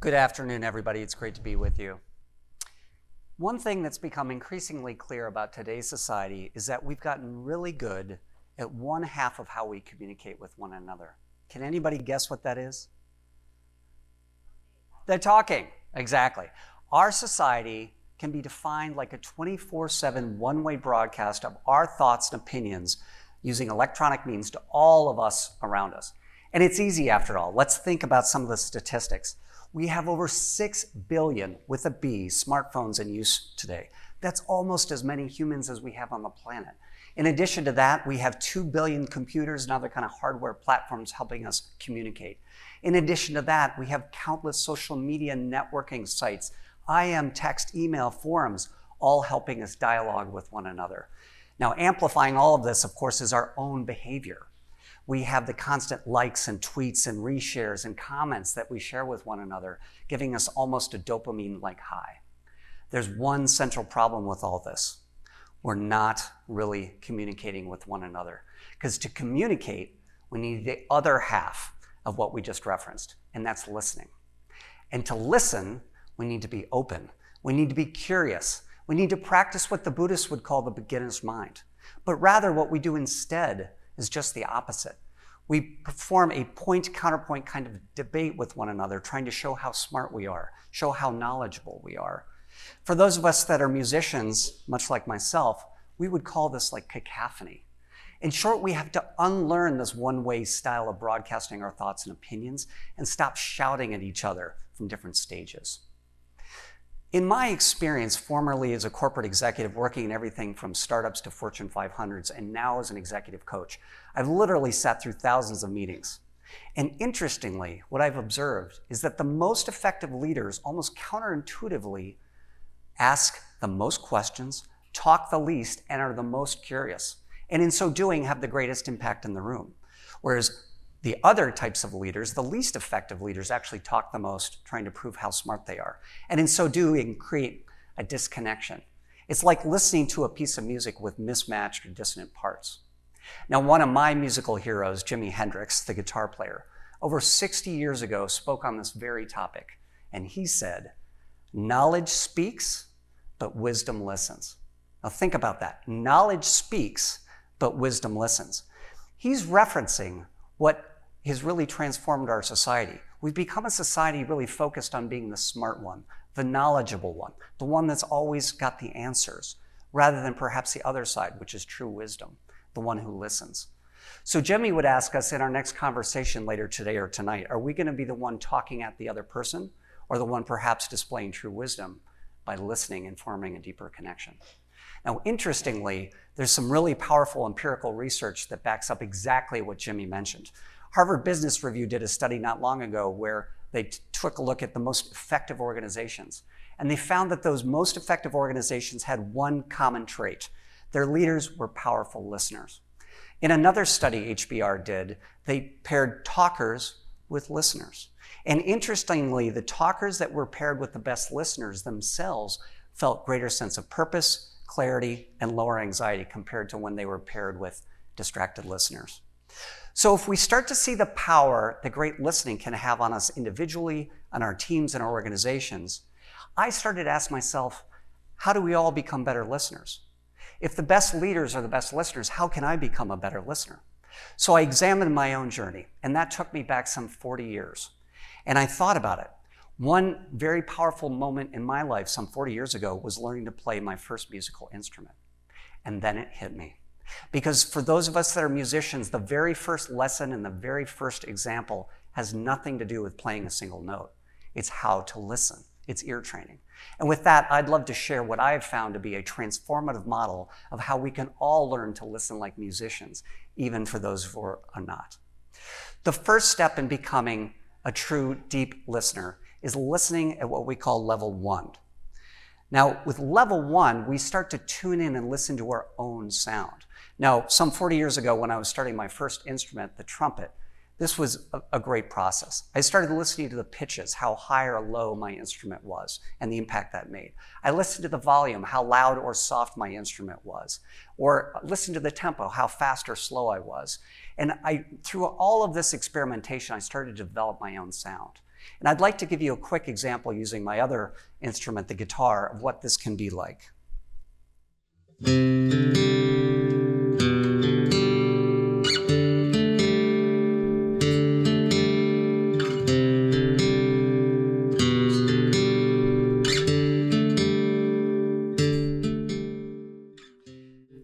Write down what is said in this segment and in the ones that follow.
Good afternoon, everybody. It's great to be with you. One thing that's become increasingly clear about today's society is that we've gotten really good at one half of how we communicate with one another. Can anybody guess what that is? The talking, exactly. Our society can be defined like a 24/7 one-way broadcast of our thoughts and opinions using electronic means to all of us around us. And it's easy after all. Let's think about some of the statistics. We have over 6 billion, with a B, smartphones in use today. That's almost as many humans as we have on the planet. In addition to that, we have 2 billion computers and other kind of hardware platforms helping us communicate. In addition to that, we have countless social media networking sites, IM, text, email, forums, all helping us dialogue with one another. Now, amplifying all of this, of course, is our own behavior. We have the constant likes and tweets and reshares and comments that we share with one another, giving us almost a dopamine-like high. There's one central problem with all this. We're not really communicating with one another. Because to communicate, we need the other half of what we just referenced, and that's listening. And to listen, we need to be open. We need to be curious. We need to practice what the Buddhists would call the beginner's mind. But rather, what we do instead is just the opposite. We perform a point-counterpoint kind of debate with one another, trying to show how smart we are, show how knowledgeable we are. For those of us that are musicians, much like myself, we would call this like cacophony. In short, we have to unlearn this one-way style of broadcasting our thoughts and opinions and stop shouting at each other from different stages. In my experience, formerly as a corporate executive working in everything from startups to Fortune 500s, and now as an executive coach, I've literally sat through thousands of meetings. And interestingly, what I've observed is that the most effective leaders almost counterintuitively ask the most questions, talk the least, and are the most curious. And in so doing, have the greatest impact in the room. Whereas the other types of leaders, the least effective leaders, actually talk the most, trying to prove how smart they are. And in so doing, create a disconnection. It's like listening to a piece of music with mismatched or dissonant parts. Now, one of my musical heroes, Jimi Hendrix, the guitar player, over 60 years ago spoke on this very topic. And he said, "Knowledge speaks, but wisdom listens." Now think about that. Knowledge speaks, but wisdom listens. He's referencing what has really transformed our society. We've become a society really focused on being the smart one, the knowledgeable one, the one that's always got the answers, rather than perhaps the other side, which is true wisdom, the one who listens. So Jimmy would ask us in our next conversation later today or tonight, are we going to be the one talking at the other person, or the one perhaps displaying true wisdom by listening and forming a deeper connection? Now, interestingly, there's some really powerful empirical research that backs up exactly what Jimmy mentioned. Harvard Business Review did a study not long ago where they took a look at the most effective organizations. And they found that those most effective organizations had one common trait. Their leaders were powerful listeners. In another study HBR did, they paired talkers with listeners. And interestingly, the talkers that were paired with the best listeners themselves felt greater sense of purpose, clarity, and lower anxiety compared to when they were paired with distracted listeners. So if we start to see the power that great listening can have on us individually, on our teams and our organizations, I started to ask myself, how do we all become better listeners? If the best leaders are the best listeners, how can I become a better listener? So I examined my own journey, and that took me back some 40 years. And I thought about it. One very powerful moment in my life some 40 years ago was learning to play my first musical instrument. And then it hit me. Because for those of us that are musicians, the very first lesson and the very first example has nothing to do with playing a single note. It's how to listen. It's ear training. And with that, I'd love to share what I have found to be a transformative model of how we can all learn to listen like musicians, even for those who are not. The first step in becoming a true deep listener is listening at what we call level 1. Now, with level 1, we start to tune in and listen to our own sound. Now, some 40 years ago when I was starting my first instrument, the trumpet, this was a great process. I started listening to the pitches, how high or low my instrument was, and the impact that made. I listened to the volume, how loud or soft my instrument was, or listened to the tempo, how fast or slow I was. And through all of this experimentation, I started to develop my own sound. And I'd like to give you a quick example using my other instrument, the guitar, of what this can be like.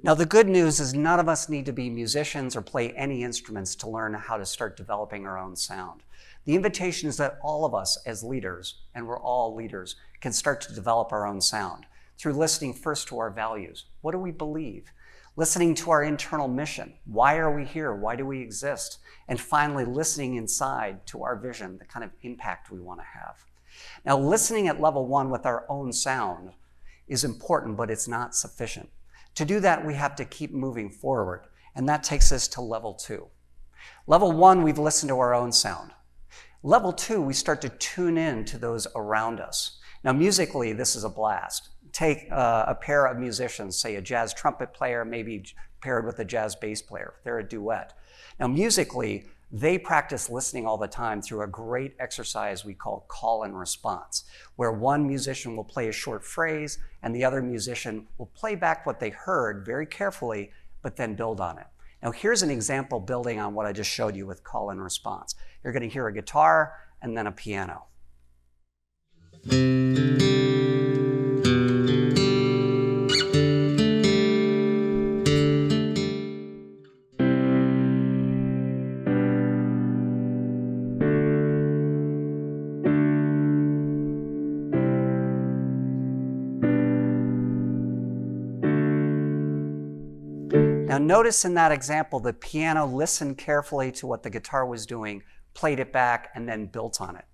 Now, the good news is none of us need to be musicians or play any instruments to learn how to start developing our own sound. The invitation is that all of us as leaders, and we're all leaders, can start to develop our own sound through listening first to our values. What do we believe? Listening to our internal mission. Why are we here? Why do we exist? And finally, listening inside to our vision, the kind of impact we want to have. Now, listening at level 1 with our own sound is important, but it's not sufficient. To do that, we have to keep moving forward, and that takes us to level 2. Level 1, we've listened to our own sound. Level 2, we start to tune in to those around us. Now, musically, this is a blast. Take a pair of musicians, say a jazz trumpet player, maybe paired with a jazz bass player. They're a duet. Now, musically, they practice listening all the time through a great exercise we call call and response, where one musician will play a short phrase and the other musician will play back what they heard very carefully, but then build on it. Now, here's an example building on what I just showed you with call and response. You're going to hear a guitar and then a piano. Now notice in that example, the piano listened carefully to what the guitar was doing, played it back, and then built on it.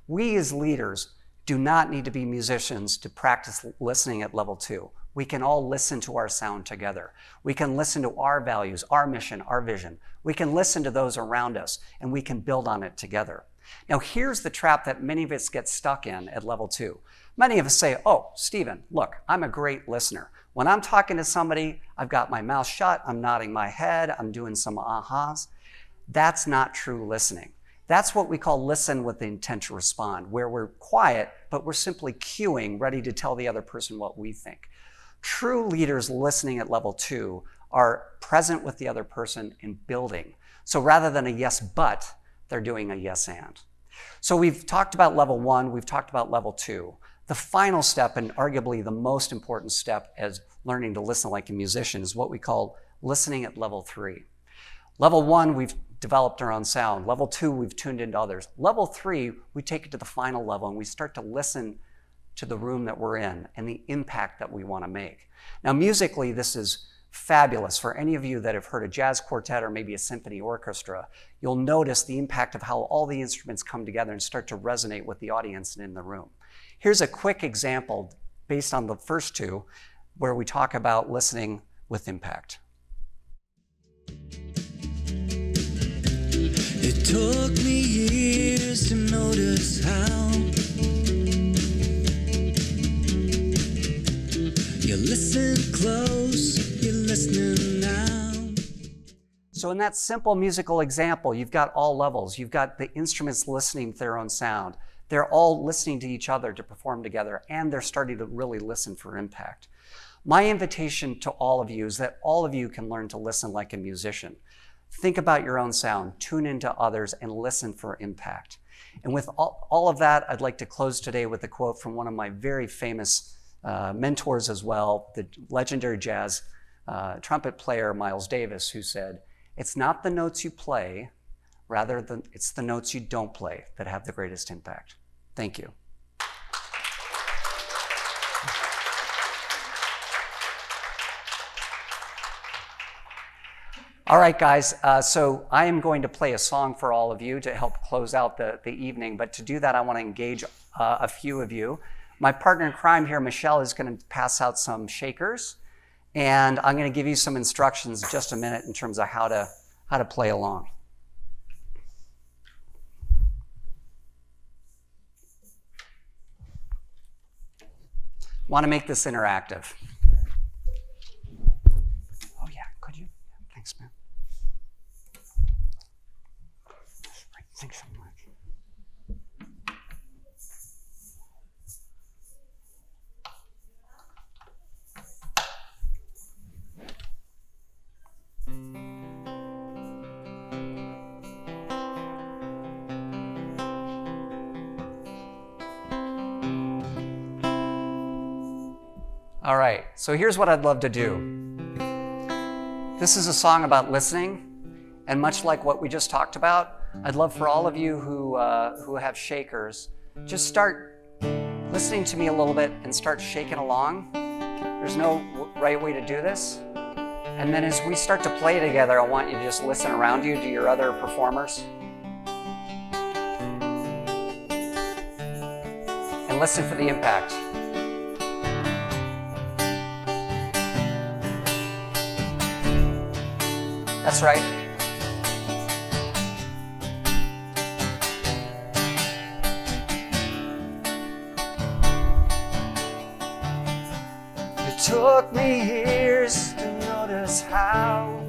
We as leaders do not need to be musicians to practice listening at level 2. We can all listen to our sound together. We can listen to our values, our mission, our vision. We can listen to those around us, and we can build on it together. Now here's the trap that many of us get stuck in at level 2. Many of us say, oh, Stephen, look, I'm a great listener. When I'm talking to somebody, I've got my mouth shut, I'm nodding my head, I'm doing some ahas. That's not true listening. That's what we call listen with the intent to respond, where we're quiet, but we're simply cueing, ready to tell the other person what we think. True leaders listening at level 2 are present with the other person and building. So rather than a yes, but, they're doing a yes, and. So we've talked about level 1, we've talked about level 2. The final step, and arguably the most important step as learning to listen like a musician, is what we call listening at level 3. Level 1, we've developed our own sound. Level 2, we've tuned into others. Level 3, we take it to the final level and we start to listen to the room that we're in and the impact that we want to make. Now, musically, this is fabulous. For any of you that have heard a jazz quartet or maybe a symphony orchestra, you'll notice the impact of how all the instruments come together and start to resonate with the audience and in the room. Here's a quick example based on the first two where we talk about listening with impact. It took me years to notice how you listen close, you're listening now. So in that simple musical example, you've got all levels. You've got the instruments listening to their own sound. They're all listening to each other to perform together, and they're starting to really listen for impact. My invitation to all of you is that all of you can learn to listen like a musician. Think about your own sound, tune into others, and listen for impact. And with all of that, I'd like to close today with a quote from one of my very famous mentors as well, the legendary jazz trumpet player Miles Davis, who said, "It's not the notes you play, rather than it's the notes you don't play that have the greatest impact." Thank you. All right, guys, so I am going to play a song for all of you to help close out the evening, but to do that, I want to engage a few of you. My partner in crime here, Michelle, is going to pass out some shakers, and I'm going to give you some instructions in just a minute in terms of how to play along. Want to make this interactive. Oh yeah, could you? Thanks, man. Thanks so much. All right, so here's what I'd love to do. This is a song about listening, and much like what we just talked about, I'd love for all of you who have shakers, just start listening to me a little bit and start shaking along. There's no right way to do this. And then as we start to play together, I want you to just listen around you to your other performers. And listen for the impact. That's right. It took me years to notice how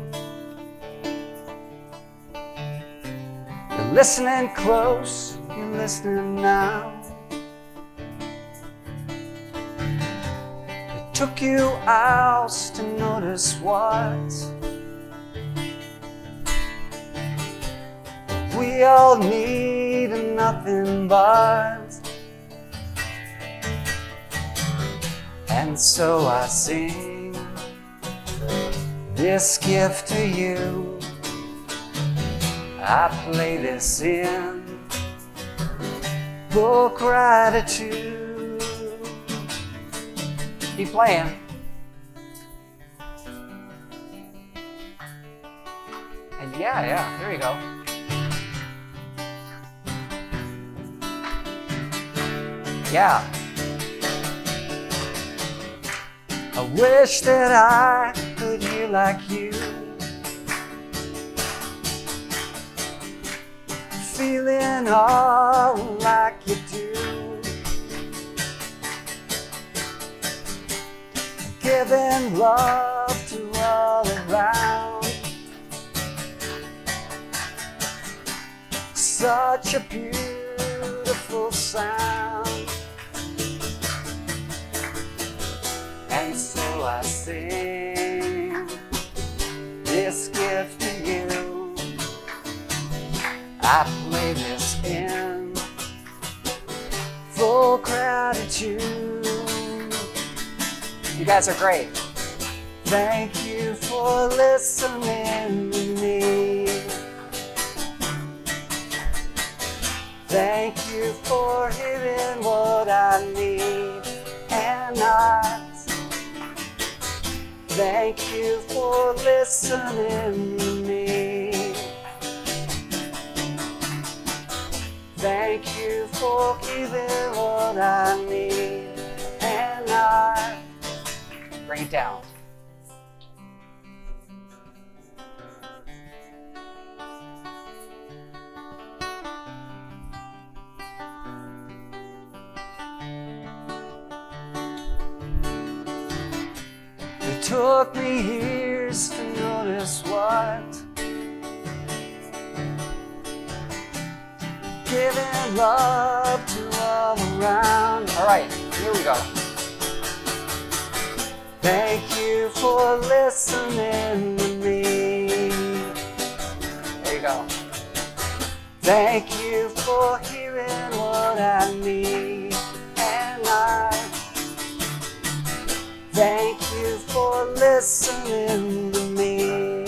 you're listening close, you're listening now. It took you hours to notice what we all need, and nothing but. And so I sing this gift to you. I play this in for gratitude. Keep playing. And yeah, there you go. Yeah. I wish that I could hear like you, feeling all like you do, giving love to all around. Such a beautiful sound. And so I sing this gift to you. I play this in for gratitude. You guys are great. Thank you for listening to me. Thank you for hearing what I need. And I thank you for listening to me. Thank you for giving what I need. And I bring it down. It took me years to notice what giving love to all around. All right, here we go. Thank you for listening to me. There you go. Thank you for hearing what I need. And I thank you for listening to me.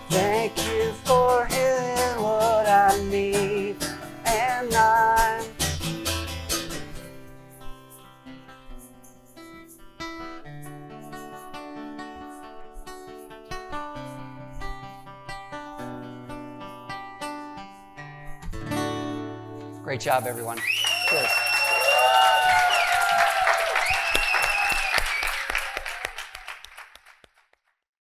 Thank you for hearing what I need. And I'm great job, everyone. Cheers.